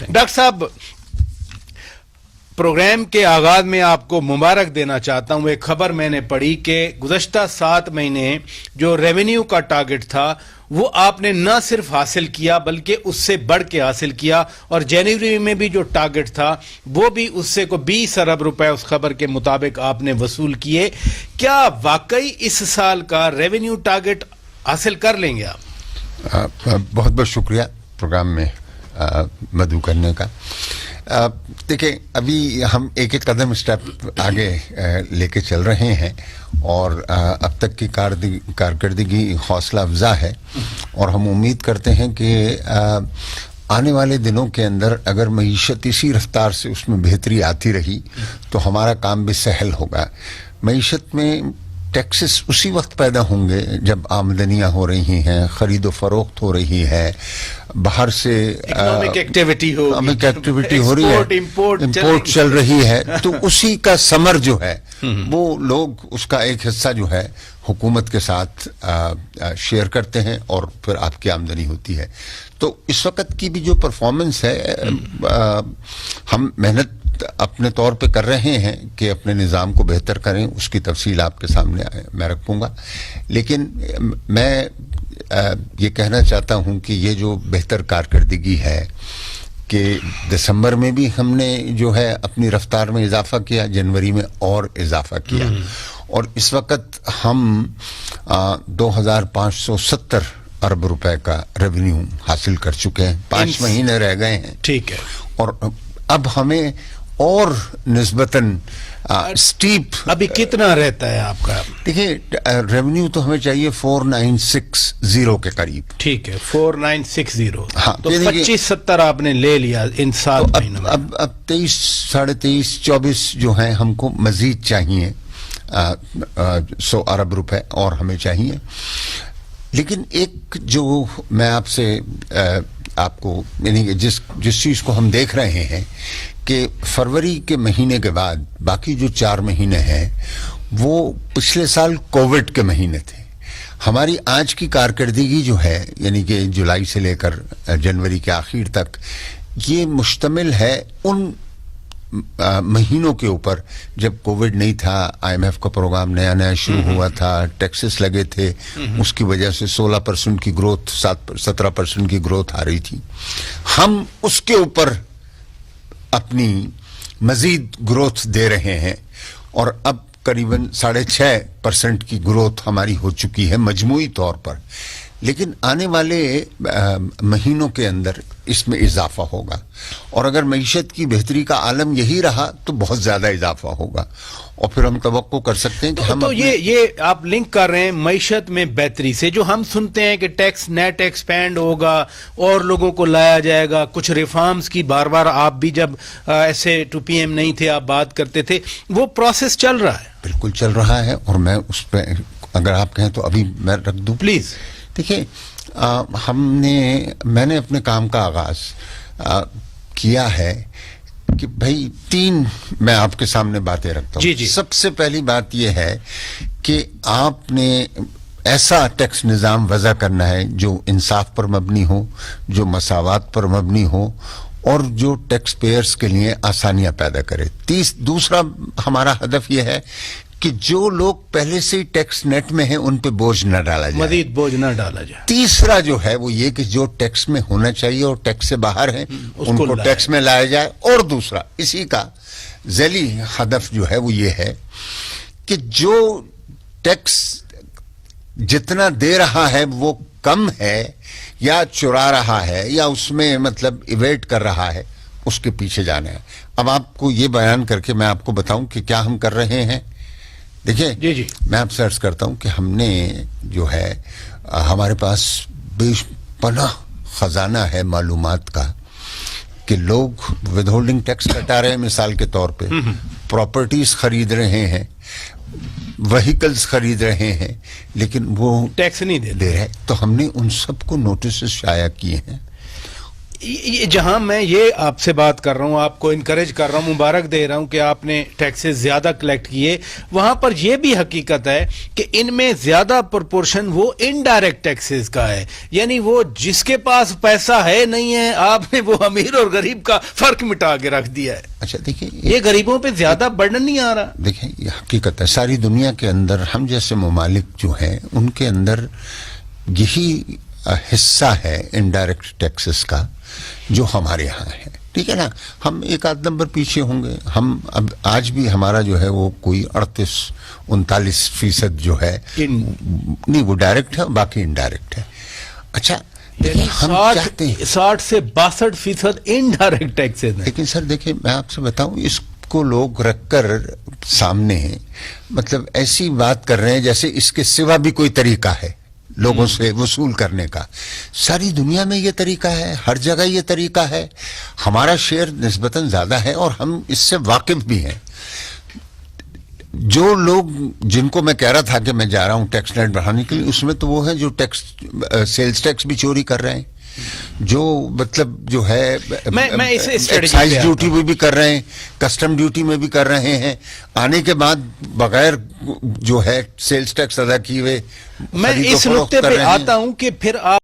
Doctor صاحب programme کے آغاز میں آپ کو مبارک دینا چاہتا ہوں. ایک خبر میں نے پڑھی کہ گزشتہ 7 مہینے جو ریونیو کا ٹارگٹ تھا وہ آپ نے نہ صرف حاصل کیا بلکہ اس سے بڑھ کے حاصل کیا, اور جنوری میں بھی جو ٹارگٹ تھا وہ بھی اس سے کو 20 ارب روپے اس خبر کے مطابق آپ نے وصول کیے. کیا واقعی اس سال کا ریونیو ٹارگٹ حاصل کر لیں گے آپ؟ بہت بہت شکریہ پروگرام میں مدعو کرنے کا. دیکھیں ابھی ہم ایک ایک قدم اسٹیپ آگے لے کے چل رہے ہیں, اور اب تک کی کارکردگی حوصلہ افزا ہے, اور ہم امید کرتے ہیں کہ آنے والے دنوں کے اندر اگر معیشت اسی رفتار سے اس میں بہتری آتی رہی تو ہمارا کام بھی سہل ہوگا. معیشت میں ٹیکسز اسی وقت پیدا ہوں گے جب آمدنیاں ہو رہی ہیں, خرید و فروخت ہو رہی ہے, باہر سے اکنامک ایکٹیویٹی ہو رہی ہے, امپورٹ چل رہی ہے, تو اسی کا ثمر جو ہے وہ لوگ اس کا ایک حصہ جو ہے حکومت کے ساتھ شیئر کرتے ہیں, اور پھر آپ کی آمدنی ہوتی ہے. تو اس وقت کی بھی جو پرفارمنس ہے, ہم محنت اپنے طور پہ کر رہے ہیں کہ اپنے نظام کو بہتر کریں. اس کی تفصیل آپ کے سامنے میں رکھوں گا, لیکن میں یہ کہنا چاہتا ہوں کہ یہ جو بہتر کارکردگی ہے کہ دسمبر میں بھی ہم نے جو ہے اپنی رفتار میں اضافہ کیا, جنوری میں اور اضافہ کیا, اور اس وقت ہم 2570 ارب روپے کا ریونیو حاصل کر چکے ہیں. 5 مہینے رہ گئے ہیں. ٹھیک ہے. اور اب ہمیں اور نسبتاً سٹیپ ابھی کتنا رہتا ہے آپ کا؟ دیکھیے ریونیو تو ہمیں چاہیے 4960 کے قریب. ٹھیک ہے, 4960. ہاں, تو 25-70 آپ نے لے لیا ان 7 مہینوں میں. اب 23, 23.5, 24 جو ہیں ہم کو مزید چاہیے, 100 ارب روپے اور ہمیں چاہیے. لیکن ایک جو میں آپ سے آپ کو یعنی کہ جس چیز کو ہم دیکھ رہے ہیں کہ فروری کے مہینے کے بعد باقی جو 4 مہینے ہیں وہ پچھلے سال کووڈ کے مہینے تھے. ہماری آج کی کارکردگی جو ہے یعنی کہ جولائی سے لے کر جنوری کے آخر تک یہ مشتمل ہے ان مہینوں کے اوپر جب کووڈ نہیں تھا, IMF کا پروگرام نیا نیا شروع ہوا تھا, ٹیکسز لگے تھے, اس کی وجہ سے 16% کی گروتھ 17% کی گروتھ آ رہی تھی. ہم اس کے اوپر اپنی مزید گروتھ دے رہے ہیں, اور اب قریباً 6.5% کی گروتھ ہماری ہو چکی ہے مجموعی طور پر. لیکن آنے والے مہینوں کے اندر اس میں اضافہ ہوگا, اور اگر معیشت کی بہتری کا عالم یہی رہا تو بہت زیادہ اضافہ ہوگا, اور پھر ہم توقع کر سکتے ہیں کہ ہم تو یہ آپ لنک کر رہے ہیں معیشت میں بہتری سے. جو ہم سنتے ہیں کہ ٹیکس نیٹ ایکسپینڈ ہوگا اور لوگوں کو لایا جائے گا, کچھ ریفارمز کی بار بار آپ بھی جب ایسے 2PM نہیں تھے آپ بات کرتے تھے, وہ پروسیس چل رہا ہے؟ بالکل چل رہا ہے, اور میں اس پہ اگر آپ کہیں تو ابھی میں رکھ دوں پلیز. دیکھیں میں نے اپنے کام کا آغاز کیا ہے کہ بھائی 3 میں آپ کے سامنے باتیں رکھتا ہوں. جی. سب سے پہلی بات یہ ہے کہ آپ نے ایسا ٹیکس نظام وضع کرنا ہے جو انصاف پر مبنی ہو, جو مساوات پر مبنی ہو, اور جو ٹیکس پیئرز کے لیے آسانیاں پیدا کرے. دوسرا ہمارا ہدف یہ ہے کہ جو لوگ پہلے سے ہی ٹیکس نیٹ میں ہیں ان پہ بوجھ نہ ڈالا جائے, مزید بوجھ نہ ڈالا جائے. تیسرا جو ہے وہ یہ کہ جو ٹیکس میں ہونا چاہیے اور ٹیکس سے باہر ہیں ان کو ٹیکس میں لایا جائے. اور دوسرا اسی کا ذیلی ہدف جو ہے وہ یہ ہے کہ جو ٹیکس جتنا دے رہا ہے وہ کم ہے یا چرا رہا ہے یا اس میں مطلب ایویٹ کر رہا ہے, اس کے پیچھے جانا ہے. اب آپ کو یہ بیان کر کے میں آپ کو بتاؤں کہ کیا ہم کر رہے ہیں. دیکھیں جی میں آپ سے عرض کرتا ہوں کہ ہم نے جو ہے ہمارے پاس بے پناہ خزانہ ہے معلومات کا کہ لوگ ود ہولڈنگ ٹیکس کٹا رہے ہیں. مثال کے طور پہ پراپرٹیز خرید رہے ہیں, وہیکلز خرید رہے ہیں, لیکن وہ ٹیکس نہیں دے رہے. تو ہم نے ان سب کو نوٹسز شائع کیے ہیں. جہاں میں یہ آپ سے بات کر رہا ہوں، آپ کو انکریج کر رہا ہوں، مبارک دے رہا ہوں کہ آپ نے ٹیکسز زیادہ کلیکٹ کیے، وہاں پر یہ بھی حقیقت ہے کہ ان میں زیادہ پرپورشن وہ انڈائریکٹ ٹیکسز کا ہے، یعنی وہ جس کے پاس پیسہ ہے نہیں ہے، آپ نے وہ امیر اور غریب کا فرق مٹا کے رکھ دیا ہے۔ اچھا دیکھیں، یہ غریبوں پہ زیادہ برڈن نہیں آ رہا۔ دیکھیں یہ حقیقت ہے، ساری دنیا کے اندر ہم جیسے ممالک جو ہیں ان کے اندر یہی حصہ ہے انڈائریکٹ ٹیکسز کا جو ہمارے یہاں ہے، ٹھیک ہے نا۔ ہم ایک آدھ نمبر پیچھے ہوں گے، ہم اب آج بھی ہمارا جو ہے وہ کوئی 38-39% جو ہے نہیں وہ ڈائریکٹ ہے، باقی انڈائریکٹ ہے۔ اچھا ہم چاہتے ہیں 60 سے 62% انڈائریکٹ ٹیکسز ہیں۔ لیکن سر دیکھیں میں آپ سے بتاؤں، اس کو لوگ رکھ کر سامنے مطلب ایسی بات کر رہے ہیں جیسے اس کے سوا بھی کوئی طریقہ ہے لوگوں سے وصول کرنے کا۔ ساری دنیا میں یہ طریقہ ہے، ہر جگہ یہ طریقہ ہے، ہمارا شیئر نسبتاً زیادہ ہے اور ہم اس سے واقف بھی ہیں۔ جو لوگ جن کو میں کہہ رہا تھا کہ میں جا رہا ہوں ٹیکس نیٹ بڑھانے کے لیے، اس میں تو وہ ہیں جو سیلز ٹیکس بھی چوری کر رہے ہیں، جو مطلب جو ہے میں اس ایکسائز ڈیوٹی میں بھی کر رہے ہیں، کسٹم ڈیوٹی میں بھی کر رہے ہیں، آنے کے بعد بغیر جو ہے سیلز ٹیکس ادا کیے ہوئے میں اس نقطے پہ آتا ہوں کہ پھر آپ